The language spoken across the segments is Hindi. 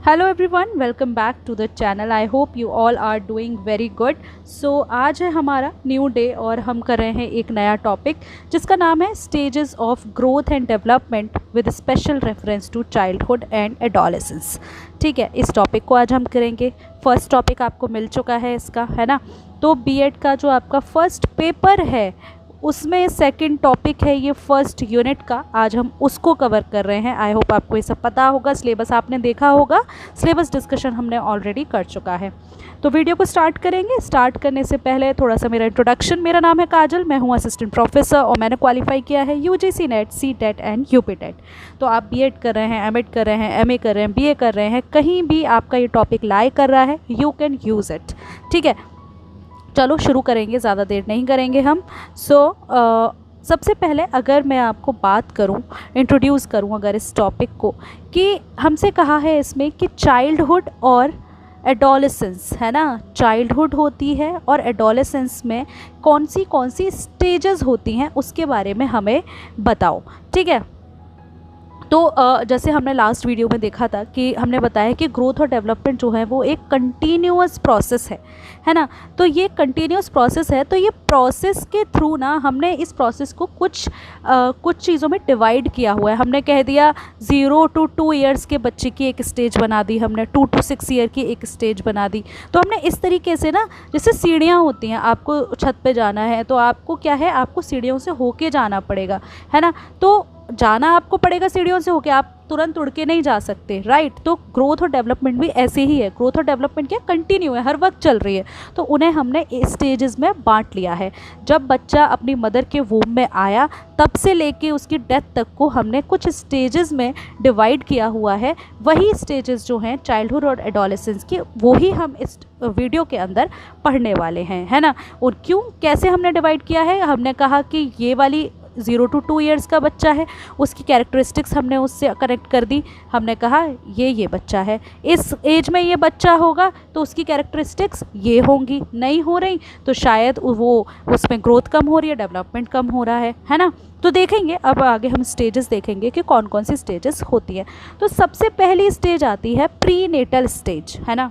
Hello everyone, welcome back to the channel. I hope you all are doing very good. So आज है हमारा न्यू डे और हम कर रहे हैं एक नया टॉपिक जिसका नाम है stages of growth and development with special reference to childhood and adolescence. ठीक है, इस टॉपिक को आज हम करेंगे। फर्स्ट टॉपिक आपको मिल चुका है इसका, है ना। तो बीएड का जो आपका फर्स्ट पेपर है उसमें सेकंड टॉपिक है ये फर्स्ट यूनिट का, आज हम उसको कवर कर रहे हैं। आई होप आपको ये सब पता होगा, सिलेबस आपने देखा होगा, सिलेबस डिस्कशन हमने ऑलरेडी कर चुका है। तो वीडियो को स्टार्ट करेंगे। स्टार्ट करने से पहले थोड़ा सा मेरा इंट्रोडक्शन। मेरा नाम है काजल, मैं हूँ असिस्टेंट प्रोफेसर और मैंने क्वालिफाई किया है UGC net, CTET and UPTET. तो आप बीएड कर रहे हैं, एमएड कर रहे हैं, एमए कर रहे हैं, बीए कर रहे हैं, कहीं भी आपका ये टॉपिक लाई कर रहा है, यू कैन यूज़ इट। ठीक है, चलो शुरू करेंगे, ज़्यादा देर नहीं करेंगे हम। सबसे पहले अगर मैं आपको बात करूं, इंट्रोड्यूस करूं अगर इस टॉपिक को, कि हमसे कहा है इसमें कि चाइल्डहुड और एडोलेसेंस, है ना। चाइल्डहुड होती है और एडोलेसेंस में कौन सी स्टेजेस होती हैं उसके बारे में हमें बताओ। ठीक है, तो जैसे हमने लास्ट वीडियो में देखा था कि हमने बताया कि ग्रोथ और डेवलपमेंट जो है वो एक कंटिन्यूअस प्रोसेस है ना। तो ये कंटिन्यूअस प्रोसेस है, तो ये प्रोसेस के थ्रू ना हमने इस प्रोसेस को कुछ चीज़ों में डिवाइड किया हुआ है। हमने कह दिया 0 to 2 ईयर्स के बच्चे की एक स्टेज बना दी, हमने 2 to 6 ईयर की एक स्टेज बना दी। तो हमने इस तरीके से ना, जैसे सीढ़ियाँ होती हैं, आपको छत पे जाना है तो आपको क्या है, आपको सीढ़ियों से होके जाना पड़ेगा, है ना। तो जाना आपको पड़ेगा सीढ़ियों से होके, आप तुरंत उड़ के नहीं जा सकते, राइट। तो ग्रोथ और डेवलपमेंट भी ऐसे ही है। ग्रोथ और डेवलपमेंट क्या कंटिन्यू है, हर वक्त चल रही है। तो उन्हें हमने स्टेजेस में बांट लिया है। जब बच्चा अपनी मदर के वूम में आया तब से लेके उसकी डेथ तक को हमने कुछ स्टेजेस में डिवाइड किया हुआ है। वही स्टेजेस जो हैं चाइल्डहुड और एडोलेसेंस की, वो ही हम इस वीडियो के अंदर पढ़ने वाले हैं, है ना। और क्यों, कैसे हमने डिवाइड किया है, हमने कहा कि ये वाली 0 to 2 ईयर्स का बच्चा है, उसकी कैरेक्टरिस्टिक्स हमने उससे कनेक्ट कर दी। हमने कहा ये बच्चा है, इस एज में ये बच्चा होगा तो उसकी कैरेक्टरिस्टिक्स ये होंगी, नहीं हो रही तो शायद वो उसमें ग्रोथ कम हो रही है, डेवलपमेंट कम हो रहा है ना। तो देखेंगे अब आगे हम स्टेजेस देखेंगे कि कौन कौन सी स्टेजेस होती है। तो सबसे पहली स्टेज आती है प्री नेटल स्टेज, है ना।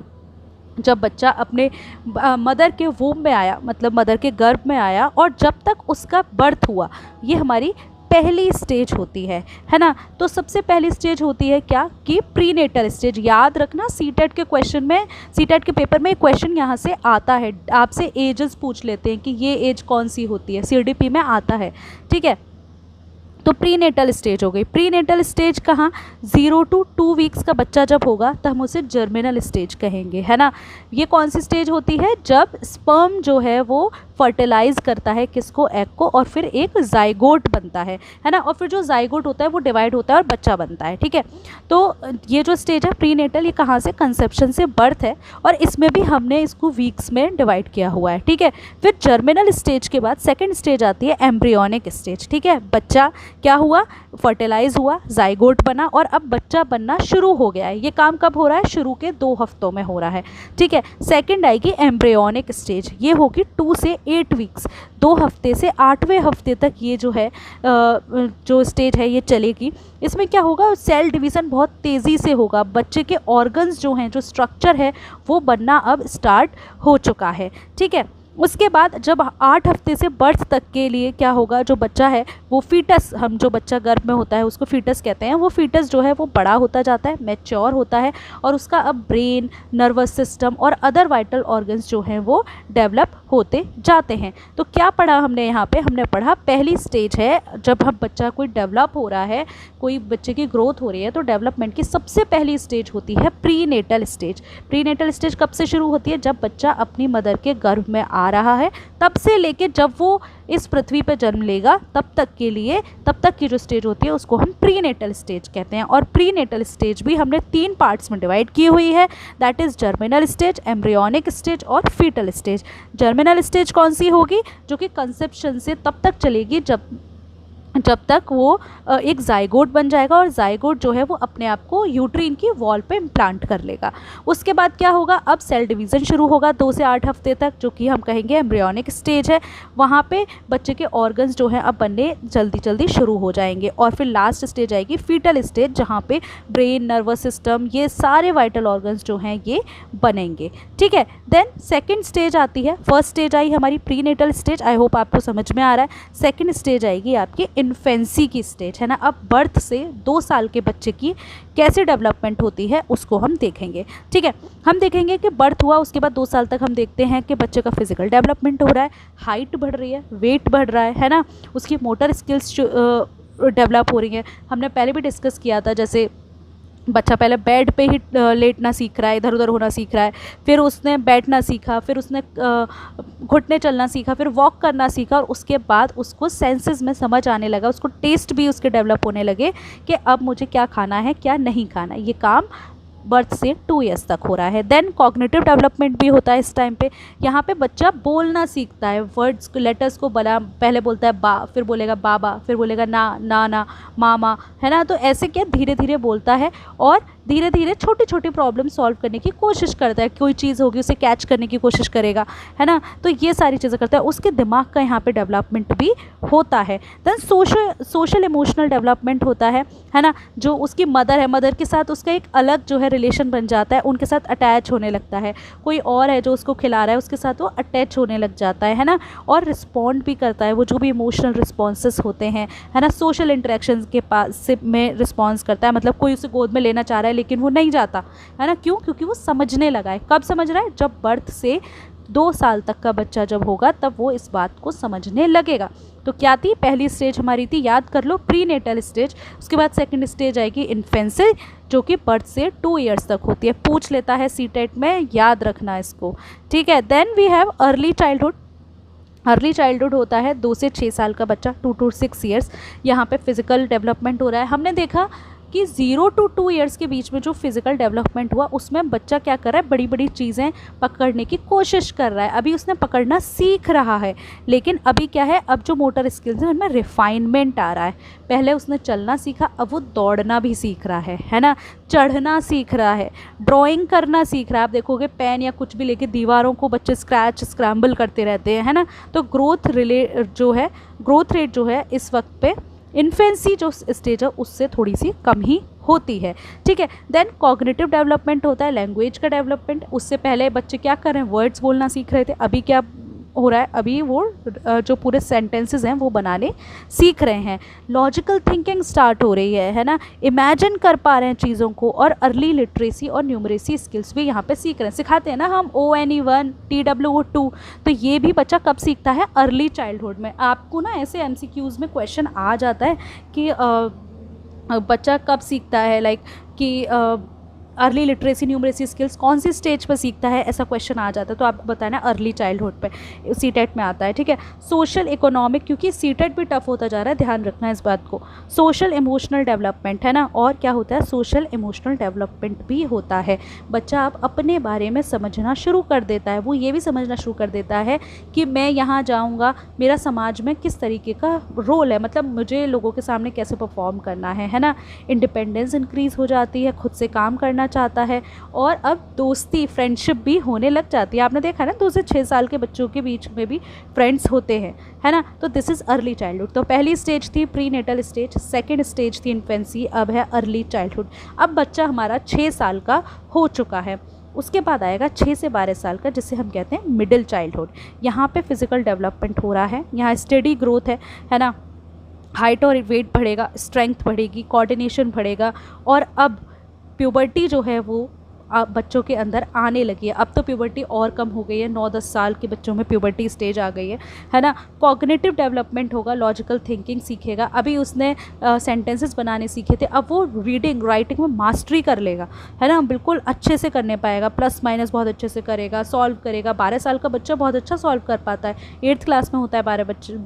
जब बच्चा अपने मदर के वूम में आया, मतलब मदर के गर्भ में आया, और जब तक उसका बर्थ हुआ, ये हमारी पहली स्टेज होती है ना। तो सबसे पहली स्टेज होती है क्या, कि प्रीनेटल स्टेज। याद रखना, सीटेट के क्वेश्चन में, सीटेट के पेपर में एक क्वेश्चन यहाँ से आता है, आपसे एजेस पूछ लेते हैं कि ये एज कौन सी होती है, सीडीपी में आता है। ठीक है, तो प्रीनेटल स्टेज हो गई। प्रीनेटल स्टेज कहाँ, 0 to 2 वीक्स का बच्चा जब होगा तो हम उसे जर्मिनल स्टेज कहेंगे, है ना। ये कौन सी स्टेज होती है, जब स्पर्म जो है वो फर्टिलाइज करता है किसको, एग को, और फिर एक जाइगोट बनता है ना। और फिर जो जाइगोट होता है वो डिवाइड होता है और बच्चा बनता है। ठीक है, तो ये जो स्टेज है प्रीनेटल, ये कहाँ से, कंसेप्शन से बर्थ है, और इसमें भी हमने इसको वीक्स में डिवाइड किया हुआ है। ठीक है, फिर जर्मिनल स्टेज के बाद सेकेंड स्टेज आती है एम्ब्रियोनिक स्टेज। ठीक है, बच्चा क्या हुआ, फर्टिलाइज हुआ, जाइगोट बना और अब बच्चा बनना शुरू हो गया है। ये काम कब हो रहा है, शुरू के 2 हफ्तों में हो रहा है। ठीक है, सेकंड आएगी एम्ब्रियोनिक स्टेज, ये होगी 2 से 8 वीक्स, 2 हफ्ते से 8वें हफ्ते तक ये जो है जो स्टेज है ये चलेगी। इसमें क्या होगा, सेल डिवीज़न बहुत तेज़ी से होगा, बच्चे के ऑर्गन्स जो हैं, जो स्ट्रक्चर है वो बनना अब स्टार्ट हो चुका है। ठीक है, उसके बाद जब 8 हफ्ते से बर्थ तक के लिए क्या होगा, जो बच्चा है वो फीटस, हम जो बच्चा गर्भ में होता है उसको फीटस कहते हैं, वो फीटस जो है वो बड़ा होता जाता है, मैच्योर होता है, और उसका अब ब्रेन, नर्वस सिस्टम और अदर वाइटल ऑर्गन्स जो हैं वो डेवलप होते जाते हैं। तो क्या पढ़ा हमने यहाँ पे, हमने पढ़ा पहली स्टेज है जब हम बच्चा कोई डेवलप हो रहा है, कोई बच्चे की ग्रोथ हो रही है, तो डेवलपमेंट की सबसे पहली स्टेज होती है प्रीनेटल स्टेज। प्रीनेटल स्टेज कब से शुरू होती है, जब बच्चा अपनी मदर के गर्भ में आ रहा है, तब से लेके जब वो इस पृथ्वी पर जन्म लेगा तब तक के लिए, तब तक की जो स्टेज होती है उसको हम प्रीनेटल स्टेज कहते हैं। और प्रीनेटल स्टेज भी हमने 3 पार्ट्स में डिवाइड की हुई है, that is germinal stage, embryonic stage और फीटल स्टेज। जर्मिनल स्टेज कौन सी होगी, जो कि कंसेप्शन से तब तक चलेगी जब जब तक वो एक जाइगोट बन जाएगा, और जाइगोट जो है वो अपने आप को यूट्रीन की वॉल पे इम्प्लांट कर लेगा। उसके बाद क्या होगा, अब सेल डिवीज़न शुरू होगा 2 से 8 हफ्ते तक, जो कि हम कहेंगे एम्ब्रियोनिक स्टेज है। वहाँ पे बच्चे के ऑर्गन्स जो हैं अब बनने जल्दी जल्दी शुरू हो जाएंगे, और फिर लास्ट स्टेज आएगी फीटल स्टेज, जहाँ पे ब्रेन, नर्वस सिस्टम, ये सारे वाइटल ऑर्गन्स जो हैं ये बनेंगे। ठीक है, देन सेकेंड स्टेज आती है। फर्स्ट स्टेज आई हमारी प्रीनेटल स्टेज, आई होप आपको समझ में आ रहा है। सेकेंड स्टेज आएगी आपकी इन्फेंसी की स्टेज, है ना। अब बर्थ से 2 साल के बच्चे की कैसे डेवलपमेंट होती है उसको हम देखेंगे। ठीक है, हम देखेंगे कि बर्थ हुआ, उसके बाद 2 साल तक हम देखते हैं कि बच्चे का फिजिकल डेवलपमेंट हो रहा है, हाइट बढ़ रही है, वेट बढ़ रहा है ना, उसकी मोटर स्किल्स डेवलप हो रही हैं। हमने पहले भी डिस्कस किया था, जैसे बच्चा पहले बेड पे ही लेटना सीख रहा है, इधर उधर होना सीख रहा है, फिर उसने बैठना सीखा, फिर उसने घुटने चलना सीखा, फिर वॉक करना सीखा, और उसके बाद उसको सेंसेस में समझ आने लगा, उसको टेस्ट भी उसके डेवलप होने लगे कि अब मुझे क्या खाना है क्या नहीं खाना। ये काम बर्थ से 2 ईयर्स तक हो रहा है। देन कॉग्निटिव डेवलपमेंट भी होता है इस टाइम पे। यहाँ पे बच्चा बोलना सीखता है, वर्ड्स को, लेटर्स को बला, पहले बोलता है बा, फिर बोलेगा बाबा, फिर बोलेगा ना, नाना, मामा, है ना। तो ऐसे क्या धीरे धीरे बोलता है, और धीरे धीरे छोटी छोटी प्रॉब्लम सॉल्व करने की कोशिश करता है। कोई चीज़ होगी उसे कैच करने की कोशिश करेगा, है ना। तो ये सारी चीज़ें करता है, उसके दिमाग का यहाँ पे डेवलपमेंट भी होता है। देन सोशल इमोशनल डेवलपमेंट होता है ना। जो उसकी मदर है, मदर के साथ उसका एक अलग जो है रिलेशन बन जाता है, उनके साथ अटैच होने लगता है। कोई और है जो उसको खिला रहा है, उसके साथ वो अटैच होने लग जाता है ना। और रिस्पॉन्ड भी करता है, वो जो भी इमोशनल रिस्पॉन्सेस होते हैं, है ना, सोशल इंटरेक्शन के पास से में रिस्पॉन्स करता है। मतलब कोई उसे गोद में लेना चाह रहा है लेकिन वो नहीं जाता, है ना। क्यों? क्योंकि वो समझने लगा है। कब समझ रहा है? जब बर्थ से 2 साल तक का बच्चा जब होगा तब वो इस बात को समझने लगेगा। तो क्या थी पहली स्टेज हमारी? थी, याद कर लो, प्रीनेटल स्टेज। उसके बाद सेकंड स्टेज आएगी इन्फेंसी, जो कि बर्थ से 2 ईयर्स तक होती है। पूछ लेता है सीटेट में, याद रखना इसको। ठीक है, then we have early childhood. Early childhood होता है 2 से 6 साल का बच्चा, 2 to 6 ईयर्स। यहाँ पे फिजिकल डेवलपमेंट हो रहा है। हमने देखा कि 0 to 2 ईयर्स के बीच में जो फिजिकल डेवलपमेंट हुआ उसमें बच्चा क्या कर रहा है, बड़ी बड़ी चीज़ें पकड़ने की कोशिश कर रहा है। अभी उसने पकड़ना सीख रहा है, लेकिन अभी क्या है, अब जो मोटर स्किल्स हैं उनमें रिफाइनमेंट आ रहा है। पहले उसने चलना सीखा, अब वो दौड़ना भी सीख रहा है ना, चढ़ना सीख रहा है, ड्राइंग करना सीख रहा है। आप देखोगे पेन या कुछ भी लेके दीवारों को बच्चे स्क्रैच स्क्रैम्बल करते रहते हैं ना। तो ग्रोथ रेट जो है इस वक्त पे इन्फेंसी जो स्टेज है उससे थोड़ी सी कम ही होती है। ठीक है, देन कॉग्निटिव डेवलपमेंट होता है, लैंग्वेज का डेवलपमेंट। उससे पहले बच्चे क्या कर रहे हैं, वर्ड्स बोलना सीख रहे थे, अभी क्या हो रहा है, अभी वो जो पूरे सेंटेंसेस हैं वो बनाने सीख रहे हैं। लॉजिकल थिंकिंग स्टार्ट हो रही है ना, इमेजिन कर पा रहे हैं चीज़ों को, और अर्ली लिटरेसी और न्यूमरेसी स्किल्स भी यहाँ पे सीख रहे हैं। सिखाते हैं ना हम ONE1 TWO2, तो ये भी बच्चा कब सीखता है, अर्ली चाइल्डहुड में। आपको ना ऐसे MCQs में क्वेश्चन आ जाता है कि बच्चा कब सीखता है, लाइक कि अर्ली लिटरेसी न्यूमरेसी स्किल्स कौन सी स्टेज पर सीखता है, ऐसा क्वेश्चन आ जाता है। तो आपको बताना अर्ली चाइल्डहुड पे, सीटेट में आता है। ठीक है, सोशल इकोनॉमिक, क्योंकि सीटेट भी टफ होता जा रहा है, ध्यान रखना इस बात को। सोशल इमोशनल डेवलपमेंट, है ना। और क्या होता है, सोशल इमोशनल डेवलपमेंट भी होता है। बच्चा अब अपने बारे में समझना शुरू कर देता है। वो ये भी समझना शुरू कर देता है कि मैं यहाँ जाऊँगा, मेरा समाज में किस तरीके का रोल है, मतलब मुझे लोगों के सामने कैसे परफॉर्म करना है ना। इंडिपेंडेंस इंक्रीज़ हो जाती है, खुद से काम करना चाहता है, और अब दोस्ती, फ्रेंडशिप भी होने लग जाती है। आपने देखा ना 2 से 6 साल के बच्चों के बीच में भी फ्रेंड्स होते हैं, है ना। तो दिस इज़ अर्ली चाइल्डहुड। तो पहली स्टेज थी प्रीनेटल स्टेज, सेकंड स्टेज थी इन्फेंसी, अब है अर्ली चाइल्डहुड। अब बच्चा हमारा 6 साल का हो चुका है। उसके बाद आएगा 6 से 12 साल का, जिसे हम कहते हैं मिडिल चाइल्डहुड। यहाँ पे फिजिकल डेवलपमेंट हो रहा है, यहाँ स्टडी ग्रोथ है ना। हाइट और वेट बढ़ेगा, स्ट्रेंथ बढ़ेगी, कोऑर्डिनेशन बढ़ेगा, और अब प्यूबर्टी जो है वो बच्चों के अंदर आने लगी है। अब तो प्यूबर्टी और कम हो गई है, 9-10 साल के बच्चों में प्यूबर्टी स्टेज आ गई है ना। कॉग्निटिव डेवलपमेंट होगा, लॉजिकल थिंकिंग सीखेगा। अभी उसने सेंटेंसेस बनाने सीखे थे, अब वो रीडिंग राइटिंग में मास्टरी कर लेगा, है ना, बिल्कुल अच्छे से करने पाएगा, प्लस माइनस बहुत अच्छे से करेगा, सॉल्व करेगा। 12 साल का बच्चा बहुत अच्छा सॉल्व कर पाता है, 8th क्लास में होता है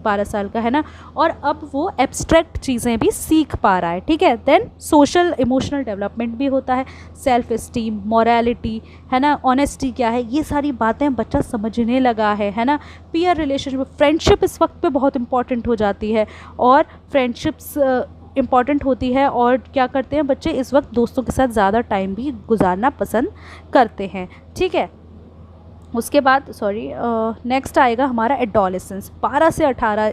12 साल का, है ना। और अब वो एब्स्ट्रैक्ट चीज़ें भी सीख पा रहा है। ठीक है, देन सोशल इमोशनल डेवलपमेंट भी होता है, सेल्फ इस्टीम, मॉरलिटी, है ना, ऑनेस्टी क्या है, ये सारी बातें बच्चा समझने लगा है ना। पीयर रिलेशनशिप, फ्रेंडशिप इस वक्त पे बहुत इंपॉर्टेंट हो जाती है, और फ्रेंडशिप्स इम्पॉर्टेंट होती है, और क्या करते हैं बच्चे इस वक्त दोस्तों के साथ ज़्यादा टाइम भी गुजारना पसंद करते हैं। ठीक है, उसके बाद नेक्स्ट आएगा हमारा एडोलेसेंस। 12 से 18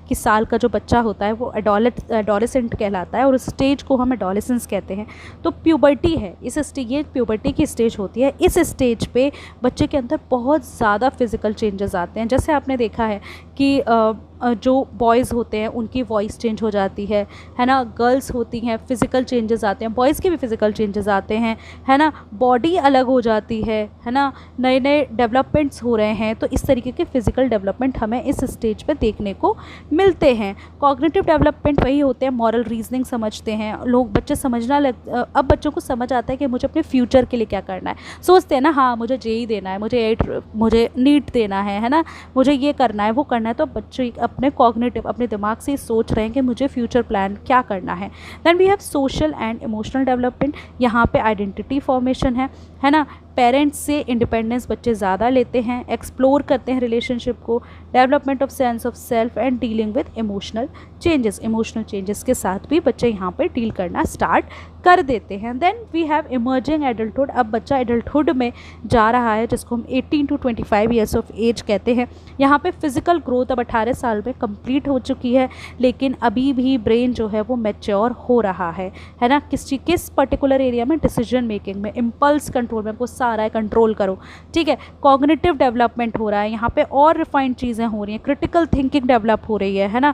कि साल का जो बच्चा होता है वो एडोलेसेंट कहलाता है, और उस स्टेज को हम एडोलेसेंस कहते हैं। तो प्यूबर्टी है, ये प्यूबर्टी की स्टेज होती है। इस स्टेज पे बच्चे के अंदर बहुत ज़्यादा फिज़िकल चेंजेस आते हैं। जैसे आपने देखा है कि जो बॉयज़ होते हैं उनकी वॉइस चेंज हो जाती है ना, गर्ल्स होती हैं फिज़िकल चेंजेस आते हैं, बॉयज़ के भी फिज़िकल चेंजेस आते हैं, है ना, बॉडी अलग हो जाती है ना, नए नए डेवलपमेंट्स हो रहे हैं। तो इस तरीके के फ़िज़िकल डेवलपमेंट हमें इस स्टेज पे देखने को मिलते हैं। कॉग्निटिव डेवलपमेंट वही होते हैं, मॉरल रीजनिंग समझते हैं लोग, बच्चे अब बच्चों को समझ आता है कि मुझे अपने फ्यूचर के लिए क्या करना है। सोचते हैं ना, हाँ मुझे जेई देना है, मुझे नीट देना है ना, मुझे ये करना है वो करना है। तो बच्चे अपने दिमाग से सोच रहे हैं कि मुझे फ्यूचर प्लान क्या करना है। Then we have social and emotional development. यहाँ पे आइडेंटिटी फॉर्मेशन है ना, पेरेंट्स से इंडिपेंडेंस बच्चे ज़्यादा लेते हैं, एक्सप्लोर करते हैं रिलेशनशिप को, development of sense of self and dealing with emotional changes के साथ भी बच्चे यहाँ पर डील करना स्टार्ट कर देते हैं। Then we have emerging adulthood. अब बच्चा एडल्टहुड में जा रहा है, जिसको हम 18 to 25 ईयर्स ऑफ एज कहते हैं। यहाँ पे फिज़िकल ग्रोथ अब 18 साल में कंप्लीट हो चुकी है, लेकिन अभी भी ब्रेन जो है वो मैच्योर हो रहा है ना। किस पर्टिकुलर एरिया में, डिसीजन मेकिंग में, इम्पल्स कंट्रोल में, आपको सारा है कंट्रोल करो। ठीक है, कॉग्निटिव डेवलपमेंट हो रहा है यहाँ पे, और रिफाइंड चीज़ें हो रही हैं, क्रिटिकल थिंकिंग डेवलप हो रही है ना।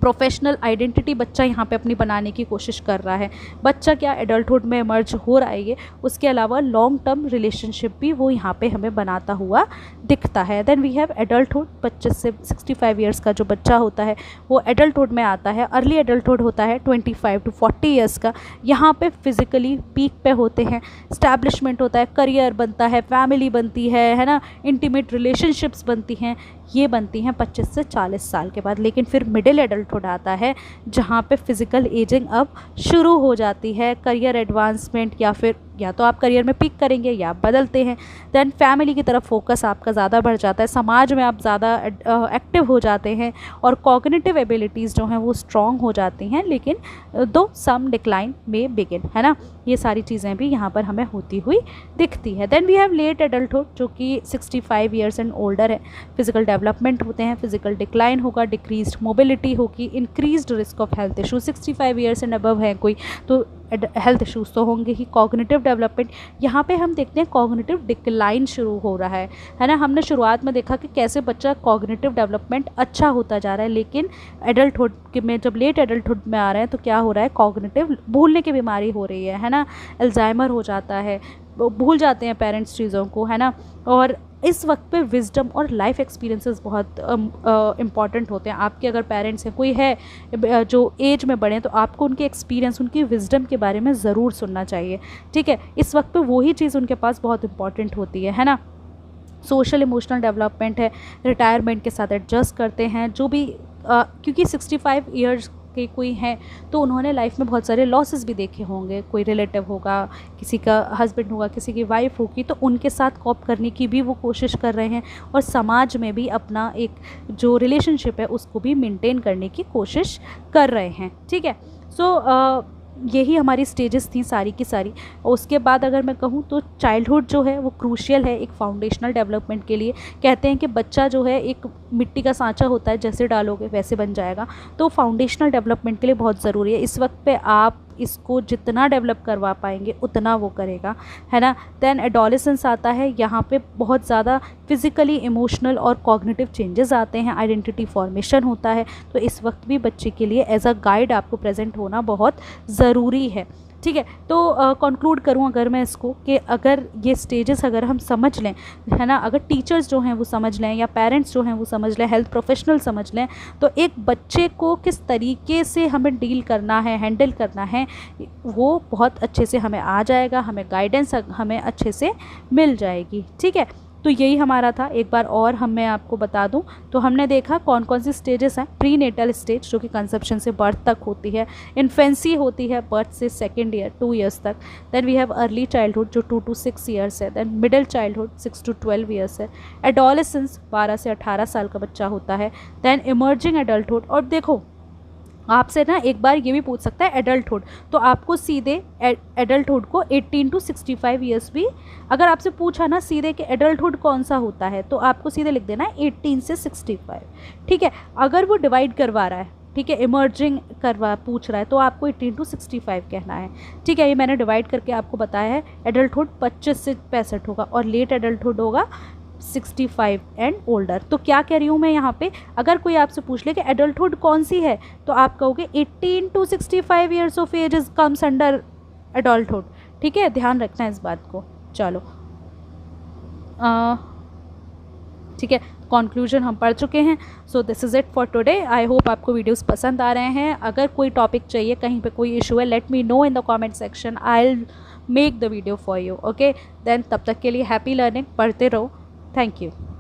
प्रोफेशनल आइडेंटिटी बच्चा यहाँ पे अपनी बनाने की कोशिश कर रहा है। बच्चा क्या एडल्टहुड में इमर्ज हो रहा है ये, उसके अलावा लॉन्ग टर्म रिलेशनशिप भी वो यहाँ पे हमें बनाता हुआ दिखता है। Then we have adulthood. 25 से 65 ईयर्स का जो बच्चा होता है वो एडल्टहुड में आता है। अर्ली एडल्टहुड होता है 25 to 40 ईयर्स का। यहाँ पे फिज़िकली पीक पे होते हैं, स्टैब्लिशमेंट होता है, करियर बनता है, फैमिली बनती है ना, इंटीमेट रिलेशनशिप्स बनती हैं, ये बनती हैं 25 से 40 साल के बाद। लेकिन फिर मिडिल एडल्टहुड आता है, जहाँ पे फिज़िकल एजिंग अब शुरू हो जाती है, करियर एडवांसमेंट, या तो आप करियर में पिक करेंगे या आप बदलते हैं। देन फैमिली की तरफ फोकस आपका ज़्यादा बढ़ जाता है, समाज में आप ज़्यादा एक्टिव हो जाते हैं, और कॉग्निटिव एबिलिटीज़ जो हैं वो स्ट्रॉन्ग हो जाती हैं, लेकिन दो सम डिक्लाइन में बिगिन, है ना। ये सारी चीज़ें भी यहाँ पर हमें होती हुई दिखती है। Then we have late adulthood, जो कि 65 ईयर्स एंड ओल्डर है। फिजिकल डेवलपमेंट होते हैं, फिजिकल डिक्लाइन होगा, डिक्रीज्ड मोबिलिटी होगी, increased risk of health issues. 65 years and above है कोई तो हेल्थ इश्यूज़ तो होंगे ही। कॉग्निटिव डेवलपमेंट, यहाँ पे हम देखते हैं कॉग्निटिव डिक्लाइन शुरू हो रहा है ना। हमने शुरुआत में देखा कि कैसे बच्चा कॉग्निटिव डेवलपमेंट अच्छा होता जा रहा है, लेकिन एडल्टहुड में जब लेट एडल्टहुड में आ रहे हैं तो क्या हो रहा है, कॉग्निटिव भूलने की बीमारी हो रही है ना, अल्जाइमर हो जाता है, भूल जाते हैं पेरेंट्स चीज़ों को, है ना। और इस वक्त पे विजडम और लाइफ एक्सपीरियंसेस बहुत इम्पॉर्टेंट होते हैं। आपके अगर पेरेंट्स हैं, कोई है जो एज में बड़े हैं, तो आपको उनके एक्सपीरियंस, उनकी विजडम के बारे में ज़रूर सुनना चाहिए। ठीक है, इस वक्त पे वही चीज़ उनके पास बहुत इंपॉर्टेंट होती है ना। सोशल इमोशनल डेवलपमेंट है, रिटायरमेंट के साथ एडजस्ट करते हैं, जो भी क्योंकि 65 ईयर्स के कोई हैं तो उन्होंने लाइफ में बहुत सारे लॉसेस भी देखे होंगे। कोई रिलेटिव होगा, किसी का हस्बैंड होगा, किसी की वाइफ होगी, तो उनके साथ कॉप करने की भी वो कोशिश कर रहे हैं, और समाज में भी अपना एक जो रिलेशनशिप है उसको भी मेंटेन करने की कोशिश कर रहे हैं। ठीक है, सो यही हमारी स्टेजेस थी सारी की सारी। और उसके बाद अगर मैं कहूँ तो चाइल्डहुड जो है वो क्रूशियल है एक फाउंडेशनल डेवलपमेंट के लिए। कहते हैं कि बच्चा जो है एक मिट्टी का सांचा होता है, जैसे डालोगे वैसे बन जाएगा, तो फाउंडेशनल डेवलपमेंट के लिए बहुत ज़रूरी है। इस वक्त पे आप इसको जितना डेवलप करवा पाएंगे उतना वो करेगा, है ना। देन एडोलेसेंस आता है, यहाँ पे बहुत ज़्यादा फिज़िकली, इमोशनल और कॉग्निटिव चेंजेस आते हैं, आइडेंटिटी फॉर्मेशन होता है। तो इस वक्त भी बच्चे के लिए एज अ गाइड आपको प्रेजेंट होना बहुत ज़रूरी है। ठीक है, तो कंक्लूड करूँ अगर मैं इसको, कि अगर ये स्टेजेस अगर हम समझ लें, है ना, अगर टीचर्स जो हैं वो समझ लें, या पेरेंट्स जो हैं वो समझ लें, हेल्थ प्रोफेशनल समझ लें, तो एक बच्चे को किस तरीके से हमें डील करना है, हैंडल करना है, वो बहुत अच्छे से हमें आ जाएगा, हमें गाइडेंस हमें अच्छे से मिल जाएगी। ठीक है, तो यही हमारा था। एक बार और मैं आपको बता दूं तो हमने देखा कौन कौन सी स्टेजेस हैं। प्री नेटल स्टेज जो कि कंसेप्शन से बर्थ तक होती है, इन्फेंसी होती है बर्थ से सेकेंड ईयर 2 ईयर्स तक, then we have early childhood जो 2 to 6 ईयर्स है, then middle childhood 6 to 12 years है, एडोलेसेंस 12 से 18 साल का बच्चा होता है, देन इमर्जिंग एडल्टहुड। और देखो आपसे ना एक बार ये भी पूछ सकता है एडल्टहुड, तो आपको सीधे एडल्टहुड को 18 to 65 ईयर्स भी अगर आपसे पूछा ना सीधे कि एडल्टहुड कौन सा होता है तो आपको सीधे लिख देना है 18 से 65, ठीक है। अगर वो डिवाइड करवा रहा है, ठीक है, इमर्जिंग करवा पूछ रहा है तो आपको 18 to 65 कहना है, ठीक है। ये मैंने डिवाइड करके आपको बताया है। एडल्टहुड 25 से 65 होगा और लेट एडल्टहुड होगा 65 एंड ओल्डर। तो क्या कह रही हूँ मैं यहाँ पे, अगर कोई आपसे पूछ ले कि एडल्टहुड कौन सी है तो आप कहोगे 18 to 65 years of age is comes under adulthood, ठीक है, ध्यान रखना है इस बात को। चलो ठीक है, कंक्लूजन हम पढ़ चुके हैं। So this is it for today. I hope आपको वीडियोस पसंद आ रहे हैं। अगर कोई टॉपिक चाहिए, कहीं पे कोई इशू है, let me know in the comment section, I will make the video for you, okay. Then तब तक के लिए हैप्पी लर्निंग, पढ़ते रहो। Thank you.